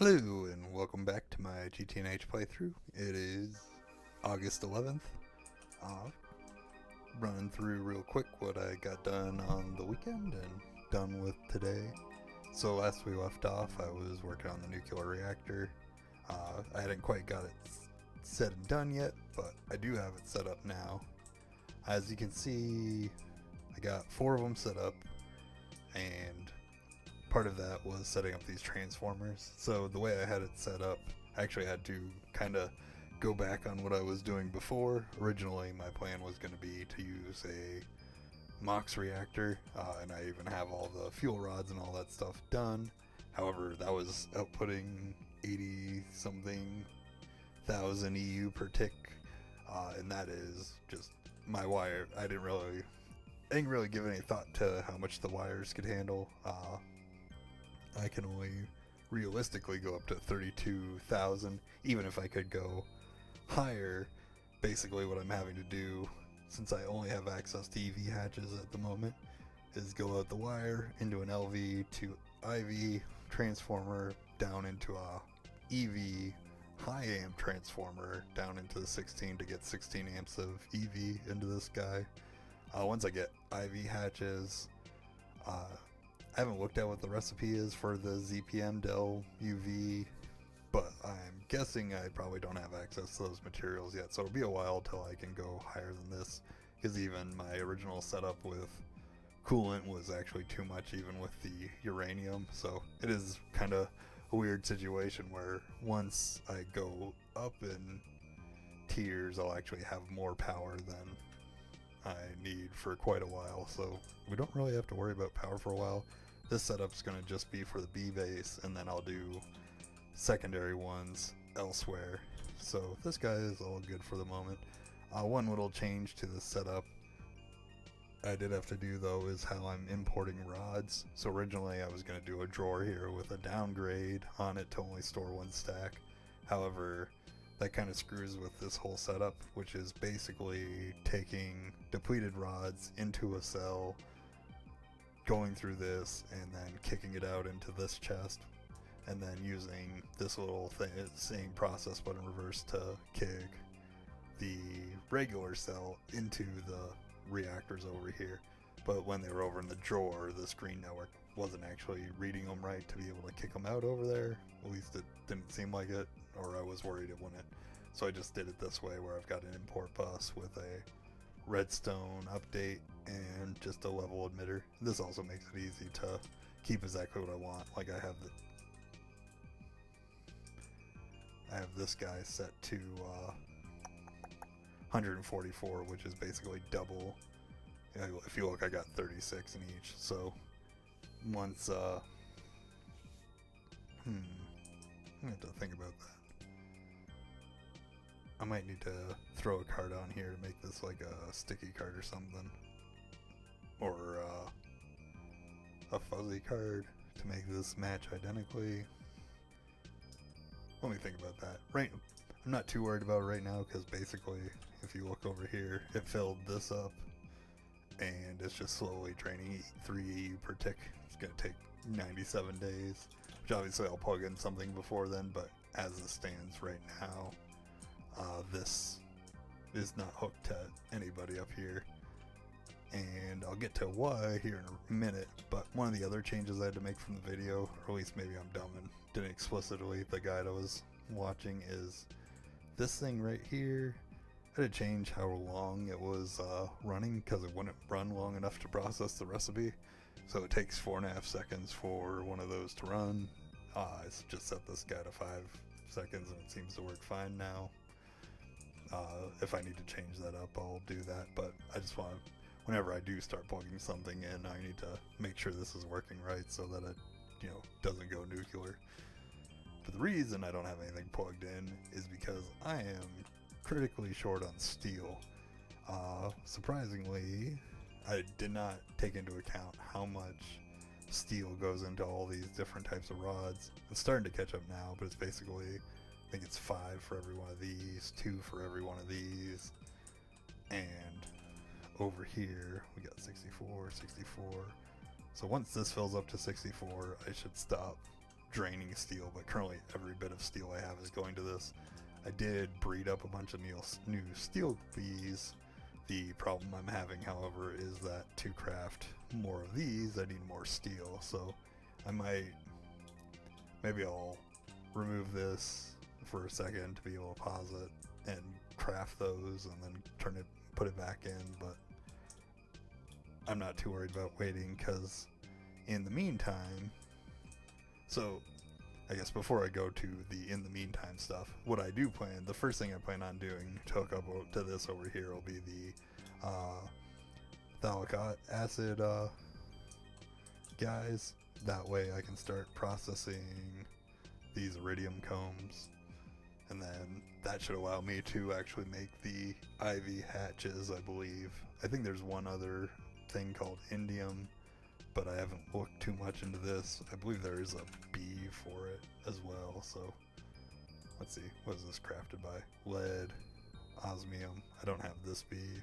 Hello and welcome back to my GTNH playthrough. It is August 11th. Uh, Running through real quick what I got done on the weekend and done with today. So last we left off, I was working on the nuclear reactor. I hadn't quite got it said and done yet, but I do have it set up now. As you can see, I got 4 of them set up, and part of that was setting up these transformers. So the way I had it set up, I actually had to kind of go back on what I was doing before. Originally, my plan was going to be to use a MOX reactor, and I even have all the fuel rods and all that stuff done. However, that was outputting 80 something thousand EU per tick, and that is just my wire. I didn't really give any thought to how much the wires could handle. I can only realistically go up to 32,000. Even if I could go higher, basically what I'm having to do, since I only have access to EV hatches at the moment, is go out the wire into an LV to IV transformer down into a EV high amp transformer down into the 16 to get 16 amps of EV into this guy. Once I get IV hatches, I haven't looked at what the recipe is for the ZPM Del UV, but I'm guessing I probably don't have access to those materials yet, so it'll be a while till I can go higher than this, because even my original setup with coolant was actually too much, even with the uranium. So it is kind of a weird situation where once I go up in tiers, I'll actually have more power than I need for quite a while, so we don't really have to worry about power for a while. This setup's going to just be for the B base, and then I'll do secondary ones elsewhere. So this guy is all good for the moment. One little change to the setup I did have to do though is how I'm importing rods. So originally I was going to do a drawer here with a downgrade on it to only store 1 stack. However, that kind of screws with this whole setup, which is basically taking depleted rods into a cell, going through this, and then kicking it out into this chest, and then using this little thing, same process but in reverse, to kick the regular cell into the reactors over here. But when they were over in the drawer, the screen network wasn't actually reading them right to be able to kick them out over there. At least it didn't seem like it, or I was worried it wouldn't. So I just did it this way, where I've got an import bus with a redstone update and just a level emitter. This also makes it easy to keep exactly what I want. Like I have this guy set to 144, which is basically double. If you look, I got 36 in each. So once I'm gonna have to think about that. I might need to throw a card on here to make this like a sticky card or something, or a fuzzy card to make this match identically. Let me think about that. Right, I'm not too worried about it right now, because basically if you look over here, it filled this up and it's just slowly draining 3 EU per tick. It's gonna take 97 days, which obviously I'll plug in something before then, but as it stands right now, this is not hooked to anybody up here, and I'll get to why here in a minute. But one of the other changes I had to make from the video, or at least maybe I'm dumb and didn't explicitly the guide I was watching, is this thing right here. I had to change how long it was running, because it wouldn't run long enough to process the recipe. So it takes 4.5 seconds for one of those to run. I just set this guy to 5 seconds and it seems to work fine now. If I need to change that up, I'll do that, but I just want to, whenever I do start plugging something in, I need to make sure this is working right so that it, doesn't go nuclear. But the reason I don't have anything plugged in is because I am critically short on steel. Surprisingly, I did not take into account how much steel goes into all these different types of rods. It's starting to catch up now, but it's basically, I think it's 5 for every one of these, 2 for every one of these, and over here we got 64. So once this fills up to 64, I should stop draining steel, but currently every bit of steel I have is going to this. I did breed up a bunch of new steel bees. The problem I'm having, however, is that to craft more of these, I need more steel. So maybe I'll remove this for a second to be able to pause it and craft those and then put it back in, but I'm not too worried about waiting, because in the meantime, so I guess before I go to the in the meantime stuff, what I do plan, the first thing I plan on doing to hook up to this over here will be the phthalic acid guys. That way I can start processing these iridium combs, and then that should allow me to actually make the ivy hatches, I believe. I think there's one other thing called indium, but I haven't looked too much into this. I believe there is a bee for it as well, so let's see, what is this crafted by? Lead, osmium, I don't have this bee.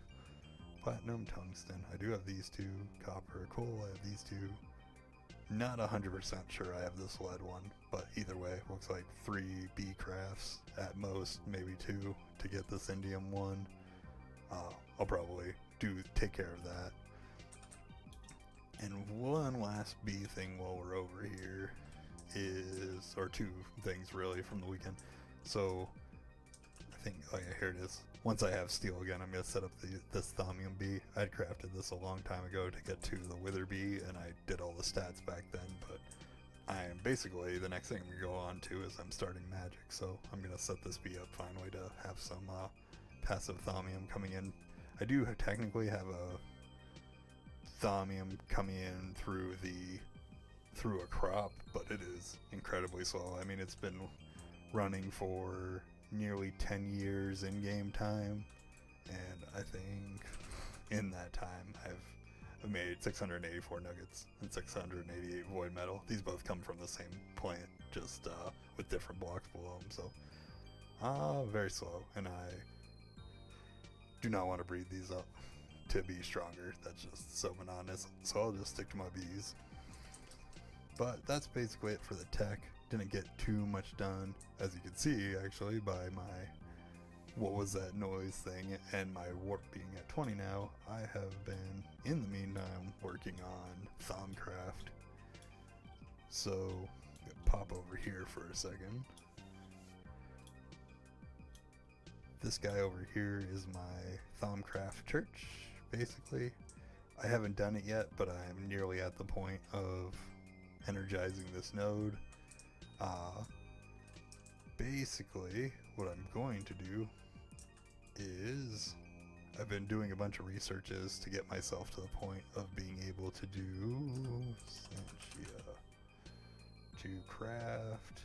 Platinum, tungsten, I do have these two. Copper, coal, I have these two. Not 100% sure I have this lead one, but either way, looks like 3 bee crafts at most, maybe 2 to get this indium one. I'll probably take care of that. And one last bee thing while we're over here is, or 2 things really from the weekend. So I think, oh yeah, here it is. Once I have steel again, I'm going to set up this thaumium bee. I'd crafted this a long time ago to get to the wither bee, and I did all the stats back then, but I'm basically, the next thing we go on to is I'm starting magic, so I'm going to set this bee up finally to have some passive thaumium coming in. I do technically have a thaumium coming in through a crop, but it is incredibly slow. I mean, it's been running for nearly 10 years in game time, and I think in that time I've made 684 nuggets and 688 void metal. These both come from the same plant, just with different blocks below them, so very slow, and I do not want to breed these up to be stronger. That's just so monotonous, so I'll just stick to my bees. But that's basically it for the tech. Didn't get too much done, as you can see actually by my what was that noise thing and my warp being at 20 now. I have been in the meantime working on Thaumcraft, so pop over here for a second. This guy over here is my Thaumcraft church, basically. I haven't done it yet, but I'm nearly at the point of energizing this node. Basically, what I'm going to do is, I've been doing a bunch of researches to get myself to the point of being able to do Sanchia to craft.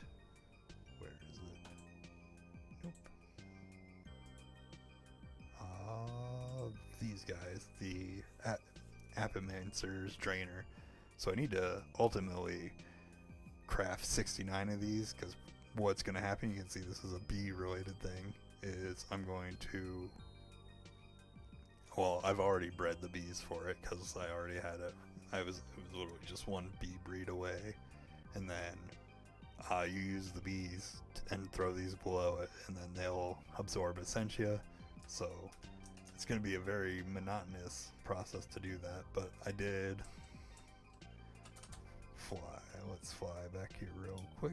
Where is it? Nope. These guys, the Apimancer's Drainer. So I need to ultimately craft 69 of these, because what's going to happen, you can see this is a bee related thing, is I'm going to, well, I've already bred the bees for it because I already had it. It was literally just one bee breed away, and then you use the bees and throw these below it, and then they'll absorb essentia. So it's going to be a very monotonous process to do that, but I did fly. Let's fly back here real quick.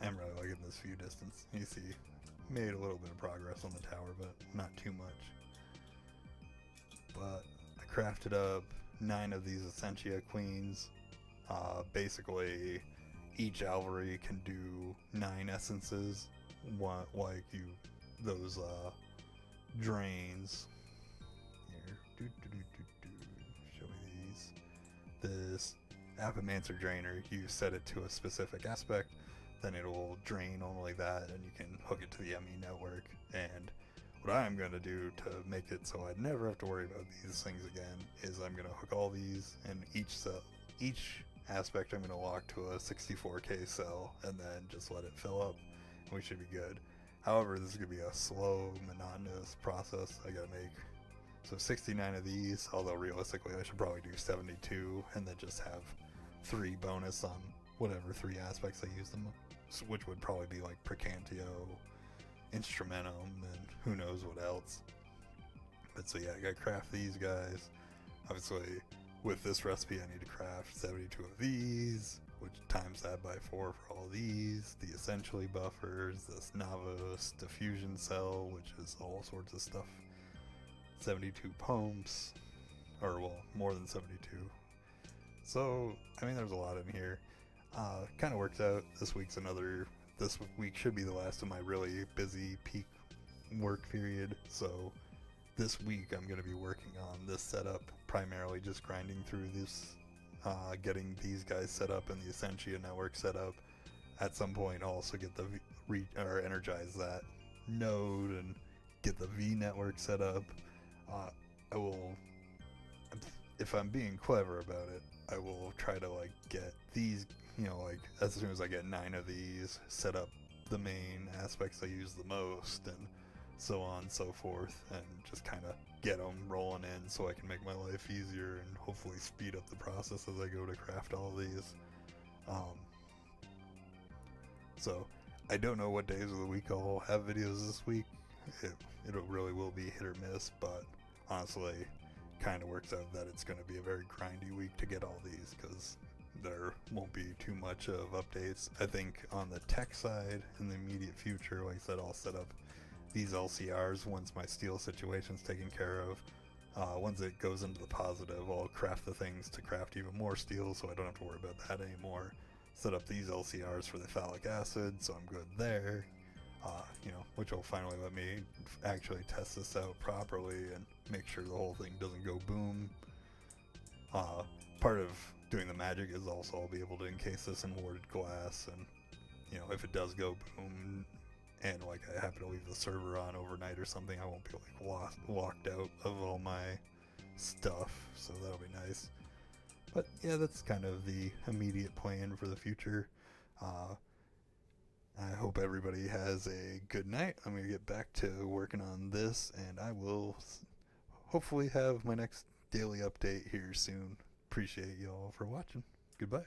I'm really liking this view distance. You see, made a little bit of progress on the tower, but not too much. But I crafted up 9 of these Essentia Queens. Basically, each Alvery can do 9 essences. Like those drains. Here, show me these. This Apimancer Drainer, you set it to a specific aspect, then it will drain only that, and you can hook it to the ME network. And what I'm going to do to make it so I never have to worry about these things again is I'm going to hook all these, and each aspect I'm going to lock to a 64K cell, and then just let it fill up, and we should be good. However, this is going to be a slow, monotonous process. I got to make So 69 of these, although realistically I should probably do 72 and then just have 3 bonus on whatever 3 aspects I use them, which would probably be like Precantio, Instrumentum, and who knows what else. But so yeah, I gotta craft these guys. Obviously, with this recipe I need to craft 72 of these, which times that by 4 for all these, the essentially buffers, this Navos diffusion cell, which is all sorts of stuff, 72 pumps, or well, more than 72. So, I mean, there's a lot in here. Kind of works out. This week should be the last of my really busy peak work period, so this week I'm going to be working on this setup, primarily just grinding through this, getting these guys set up and the Essentia network set up. At some point I'll also get the energize that node and get the V network set up. I will, if I'm being clever about it, I will try to like get these, like as soon as I get 9 of these, set up the main aspects I use the most and so on and so forth, and just kind of get them rolling in so I can make my life easier and hopefully speed up the process as I go to craft all these. So I don't know what days of the week I'll have videos this week. It really will be hit or miss, but honestly kind of works out that it's going to be a very grindy week to get all these, because there won't be too much of updates. I think on the tech side in the immediate future, like I said, I'll set up these LCRs once my steel situation's taken care of. Once it goes into the positive, I'll craft the things to craft even more steel, so I don't have to worry about that anymore. Set up these LCRs for the phthalic acid, so I'm good there. Which will finally let me actually test this out properly and make sure the whole thing doesn't go boom. Part of doing the magic is also I'll be able to encase this in warded glass, and if it does go boom and like I happen to leave the server on overnight or something, I won't be like locked out of all my stuff, so that'll be nice. But yeah, that's kind of the immediate plan for the future. I hope everybody has a good night. I'm going to get back to working on this, and I will hopefully have my next daily update here soon. Appreciate y'all for watching. Goodbye.